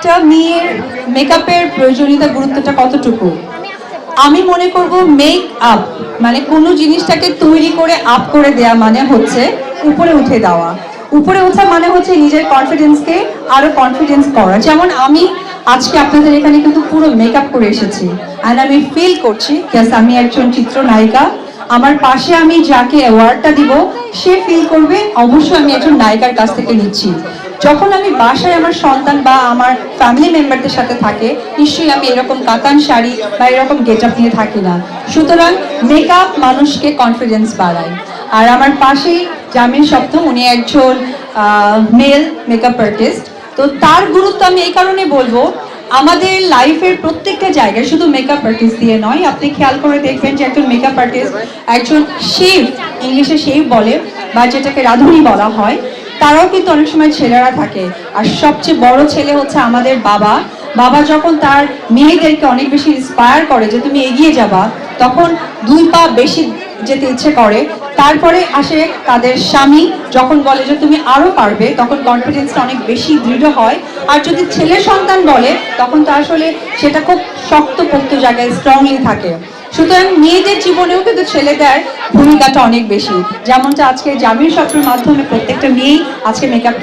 একটা মেয়ের মেকআপের প্রয়োজনীয়তা গুরুত্বটা কতটুকু? আমি মনে করব মেক আপ মানে কোনো জিনিসটাকে তৈরি করে আপ করে দেয়া মানে হচ্ছে উপরে উঠে দেওয়া। উপরে ওঠা মানে হচ্ছে নিজের কনফিডেন্সকে আরো কনফিডেন্স করা। যেমন আমি আজকে আপনাদের এখানে কিন্তু পুরো মেকআপ করে এসেছি, অ্যান্ড আমি ফিল করছি আমি একজন চিত্রনায়িকা। আমার পাশে আমি যাকে অ্যাওয়ার্ডটা দিব সে ফিল করবে অবশ্যই আমি একজন নায়িকার কাছ থেকে নিচ্ছি। যখন আমি বাসায় আমার সন্তান বা আমার ফ্যামিলি মেম্বারদের সাথে থাকে, নিশ্চয়ই আমি এরকম কাতান শাড়ি বা এরকম গেট আপ নিয়ে থাকি না। সুতরাং মেকআপ মানুষকে কনফিডেন্স বাড়ায়। আর আমার পাশেই জামিল সপ্তম, উনি একজন মেল মেকআপ আর্টিস্ট। তো তার গুরুত্ব আমি এই কারণে বলবো, আমাদের লাইফের প্রত্যেকটা জায়গায় শুধু মেকআপ আর্টিস্ট দিয়ে নয়, আপনি খেয়াল করে দেখবেন যে একজন মেকআপ আর্টিস্ট, একজন শেফ, ইংলিশে শেফ বলে বা যেটাকে রাঁধুনি বলা হয়, তারাও কিন্তু অনেক সময় ছেলেরা থাকে। আর সবচেয়ে বড় ছেলে হচ্ছে আমাদের বাবা। বাবা যখন তার মেয়েদেরকে অনেক বেশি ইন্সপায়ার করে যে তুমি এগিয়ে যাবা, তখন 2 পা বেশি যেতে ইচ্ছে করে। তারপরে আসে তাদের স্বামী, যখন বলে যে তুমি আরো পারবে, তখন কনফিডেন্সটা অনেক বেশি দৃঢ় হয়। আর যদি ছেলে সন্তান বলে, তখন তো আসলে সেটা খুব শক্তপোক্ত জায়গায় স্ট্রংলি থাকে। সুতরাং মেয়েদের জীবনেও কিন্তু ছেলেদের ভূমিকাটা অনেক বেশি, যেমনটা আজকে জামিল সপ্তমের মাধ্যমে প্রত্যেকটা মেয়েই আজকে মেকআপ